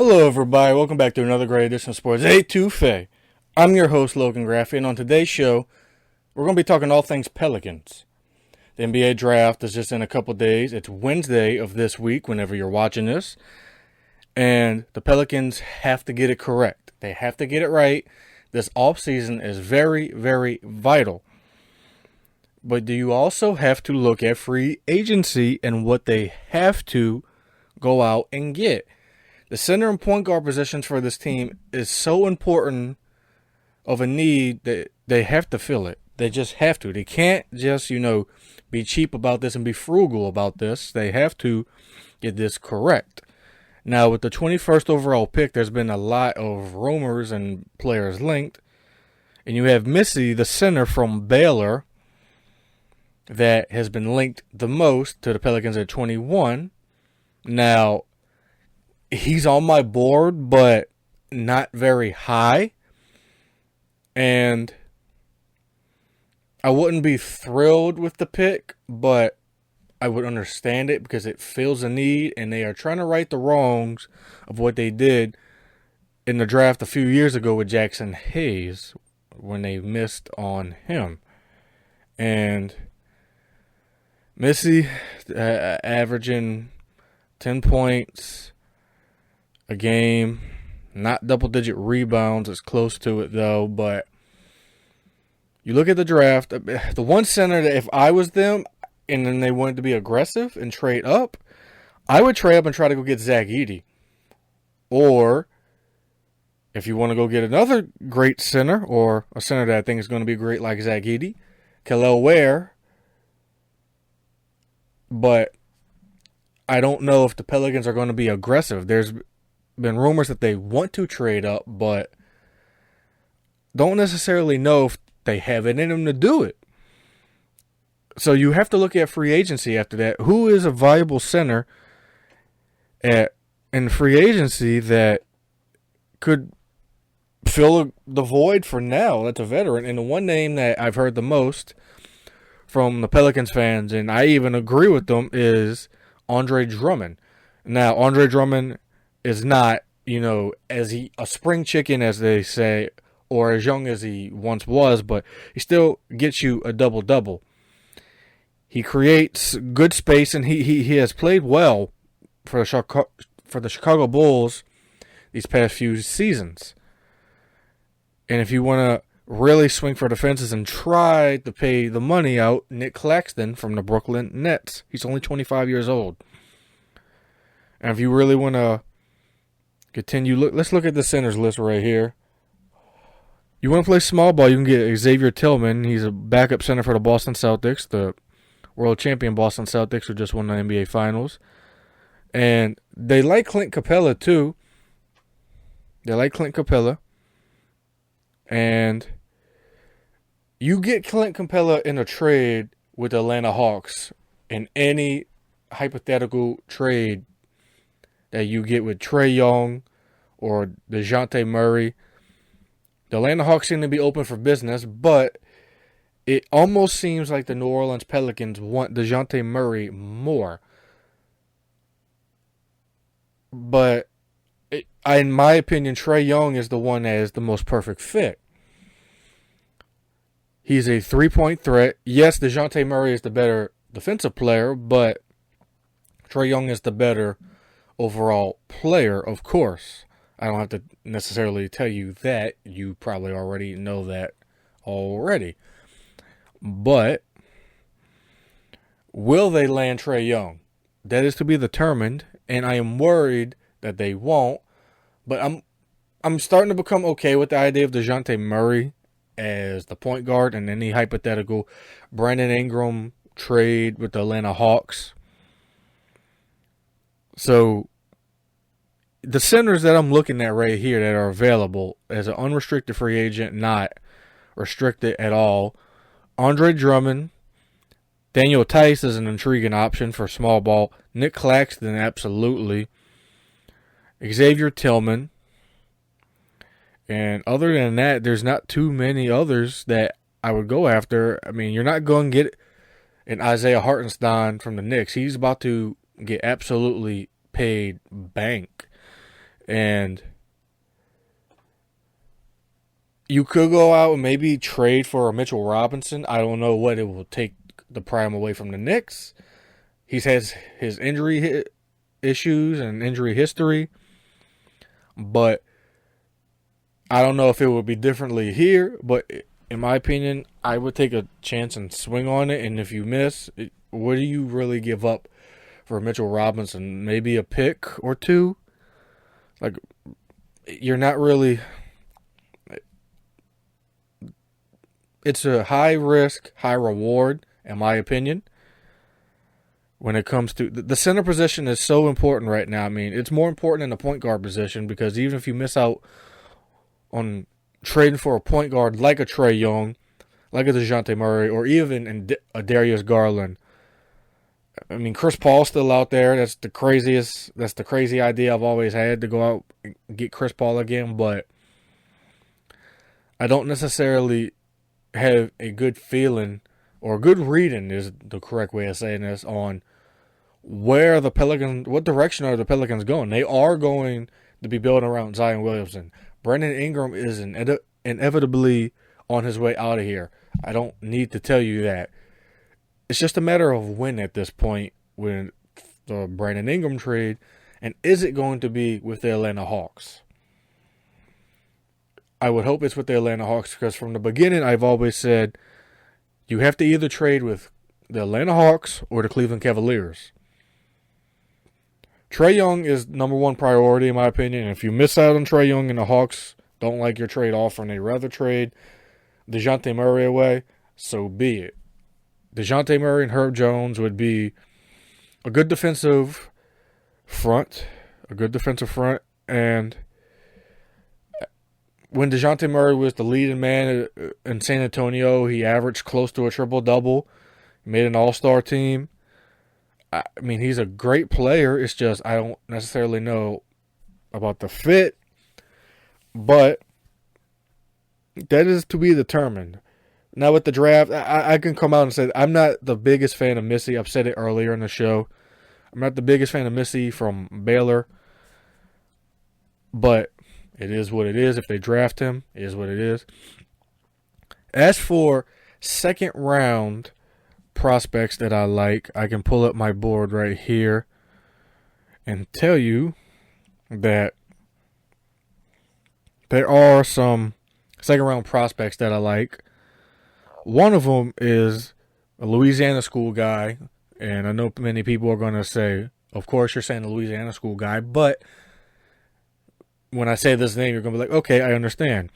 Hello, everybody. Welcome back to another great edition of Sports A2Fe. I'm your host, Logan Graffy, and on today's show, we're going to be talking all things Pelicans. The NBA draft is just in a couple days. It's Wednesday of this week, whenever you're watching this, and the Pelicans have to get it correct. They have to get it right. This offseason is very, very vital. But do you also have to look at free agency and what they have to go out and get? The center and point guard positions for this team is so important of a need that they have to fill it. They just have to. They can't just, be cheap about this and be frugal about this. They have to get this correct. Now, with the 21st overall pick, there's been a lot of rumors and players linked. And you have Missy, the center from Baylor, that has been linked the most to the Pelicans at 21. Now, he's on my board, but not very high. And I wouldn't be thrilled with the pick, but I would understand it because it fills a need, and they are trying to right the wrongs of what they did in the draft a few years ago with Jackson Hayes when they missed on him. And Missy averaging 10 points a game, not double-digit rebounds. It's close to it, though. But you look at the draft, the one center that if I was them and then they wanted to be aggressive and trade up, I would trade up and try to go get Zach Edey. Or if you want to go get another great center, or a center that I think is going to be great like Zach Edey, Kel'el Ware. But I don't know if the Pelicans are going to be aggressive. There's been rumors that they want to trade up, but don't necessarily know if they have it in them to do it. So you have to look at free agency after that. Who is a viable center in free agency that could fill the void for now? That's a veteran. And the one name that I've heard the most from the Pelicans fans, and I even agree with them, is Andre Drummond. Now, Andre Drummond is not, as a spring chicken, as they say, or as young as he once was, but he still gets you a double-double. He creates good space, and he has played well for the Chicago Bulls these past few seasons. And if you want to really swing for the fences and try to pay the money out, Nick Claxton from the Brooklyn Nets. He's only 25 years old. And if you really want to continue, let's look at the centers list right here. You want to play small ball, you can get Xavier Tillman. He's a backup center for the Boston Celtics, the world champion Boston Celtics, who just won the NBA Finals. And they like Clint Capella, too. And you get Clint Capella in a trade with the Atlanta Hawks, in any hypothetical trade that you get with Trae Young or DeJounte Murray. The Atlanta Hawks seem to be open for business, but it almost seems like the New Orleans Pelicans want DeJounte Murray more. But in my opinion, Trae Young is the one that is the most perfect fit. He's a three-point threat. Yes, DeJounte Murray is the better defensive player, but Trae Young is the better overall player, of course. I don't have to necessarily tell you that. You probably already know that already. But will they land Trae Young? That is to be determined, and I am worried that they won't. But I'm starting to become okay with the idea of DeJounte Murray as the point guard and any hypothetical Brandon Ingram trade with the Atlanta Hawks. So the centers that I'm looking at right here that are available as an unrestricted free agent, not restricted at all, Andre Drummond, Daniel Tice is an intriguing option for small ball, Nick Claxton, absolutely, Xavier Tillman, and other than that, there's not too many others that I would go after. I mean, you're not going to get an Isaiah Hartenstein from the Knicks. He's about to get absolutely paid bank. And you could go out and maybe trade for a Mitchell Robinson. I don't know what it will take the prime away from the Knicks. He has his injury issues and injury history. But I don't know if it would be differently here. But in my opinion, I would take a chance and swing on it. And if you miss, what do you really give up for Mitchell Robinson? Maybe a pick or two? Like, you're not really... It's a high risk, high reward, in my opinion. When it comes to the center position is so important right now. I mean, it's more important than the point guard position, because even if you miss out on trading for a point guard like a Trae Young, like a DeJounte Murray, or even a Darius Garland. I mean, Chris Paul's still out there. That's the crazy idea I've always had, to go out and get Chris Paul again. But I don't necessarily have a good feeling, or a good reading is the correct way of saying this, on where the Pelicans, what direction are the Pelicans going. They are going to be building around Zion Williamson. Brandon Ingram is inevitably on his way out of here. I don't need to tell you that. It's just a matter of when at this point, with the Brandon Ingram trade, and is it going to be with the Atlanta Hawks? I would hope it's with the Atlanta Hawks, because from the beginning I've always said you have to either trade with the Atlanta Hawks or the Cleveland Cavaliers. Trae Young is number one priority in my opinion. And if you miss out on Trae Young and the Hawks don't like your trade offer and they rather trade DeJounte Murray away, so be it. DeJounte Murray and Herb Jones would be a good defensive front. And when DeJounte Murray was the leading man in San Antonio, he averaged close to a triple-double, made an all-star team. I mean, he's a great player. It's just I don't necessarily know about the fit. But that is to be determined. Now with the draft, I can come out and say I'm not the biggest fan of Missy. I've said it earlier in the show. I'm not the biggest fan of Missy from Baylor. But it is what it is. If they draft him, it is what it is. As for second round prospects that I like, I can pull up my board right here and tell you that there are some second round prospects that I like. One of them is a Louisiana school guy, and I know many people are going to say, of course you're saying a Louisiana school guy, but when I say this name, you're going to be like, okay, I understand.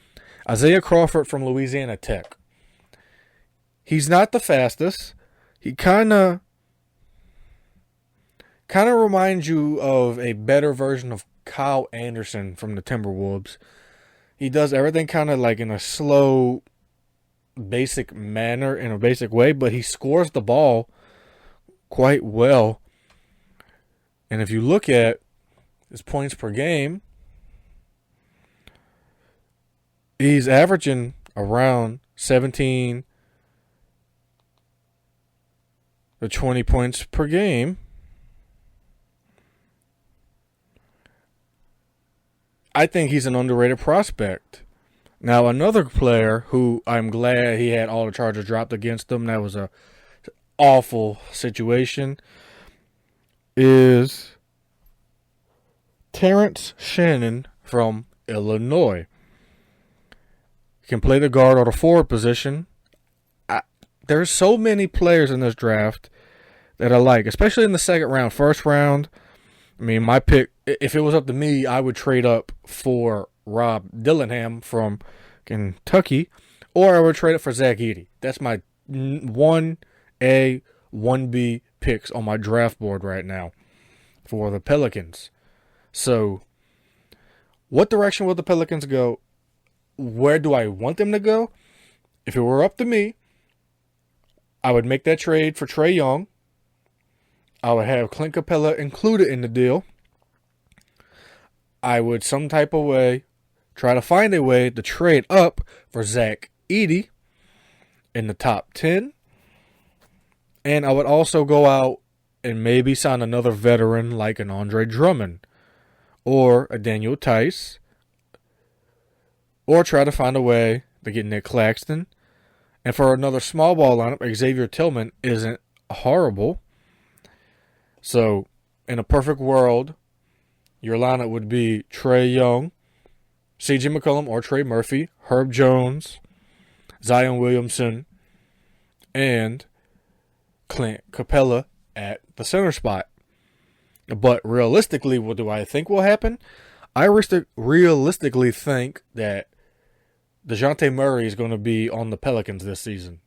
Isaiah Crawford from Louisiana Tech. He's not the fastest. He kind of reminds you of a better version of Kyle Anderson from the Timberwolves. He does everything kind of like in a slow, basic manner, in a basic way, but he scores the ball quite well. And if you look at his points per game, he's averaging around 17 to 20 points per game. I think he's an underrated prospect. Now, another player who I'm glad he had all the charges dropped against him, that was a awful situation, is Terrence Shannon from Illinois. Can play the guard or the forward position. There's so many players in this draft that I like, especially in the second round. First round, I mean, my pick, if it was up to me, I would trade up for Rob Dillingham from Kentucky, or I would trade it for Zach Edey. That's my 1A, 1B picks on my draft board right now for the Pelicans. So, what direction will the Pelicans go? Where do I want them to go? If it were up to me, I would make that trade for Trae Young. I would have Clint Capella included in the deal. I would some type of way try to find a way to trade up for Zach Edey in the top 10. And I would also go out and maybe sign another veteran like an Andre Drummond or a Daniel Tice, or try to find a way to get Nick Claxton. And for another small ball lineup, Xavier Tillman isn't horrible. So, in a perfect world, your lineup would be Trae Young, C.J. McCollum or Trey Murphy, Herb Jones, Zion Williamson, and Clint Capella at the center spot. But realistically, what do I think will happen? I realistically think that DeJounte Murray is going to be on the Pelicans this season.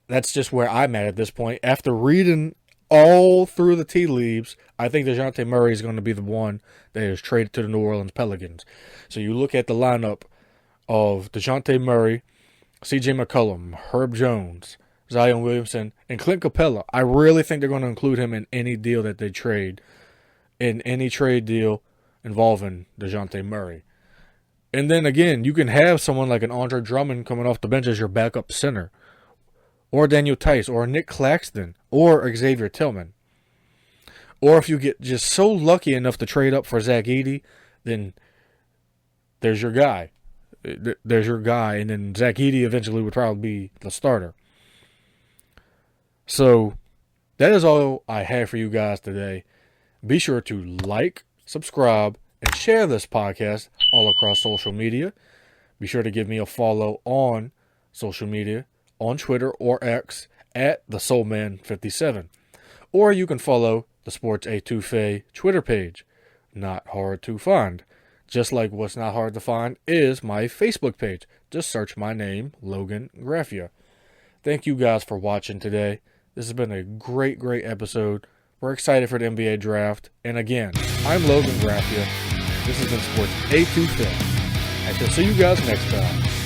That's just where I'm at this point. After reading all through the tea leaves, I think DeJounte Murray is going to be the one that is traded to the New Orleans Pelicans. So you look at the lineup of DeJounte Murray, C.J. McCollum, Herb Jones, Zion Williamson, and Clint Capella. I really think they're going to include him in any deal that they trade, in any trade deal involving DeJounte Murray. And then again, you can have someone like an Andre Drummond coming off the bench as your backup center, or Daniel Tice, or Nick Claxton, or Xavier Tillman. Or if you get just so lucky enough to trade up for Zach Edey, then there's your guy. There's your guy, and then Zach Edey eventually would probably be the starter. So that is all I have for you guys today. Be sure to like, subscribe, and share this podcast all across social media. Be sure to give me a follow on social media, on Twitter or X, at TheSoulMan57. Or you can follow the Sports A2Fe Twitter page. Not hard to find. Just like what's not hard to find is my Facebook page. Just search my name, Logan Graffia. Thank you guys for watching today. This has been a great, great episode. We're excited for the NBA draft. And again, I'm Logan Graffia. This has been Sports A2Fe. I shall see you guys next time.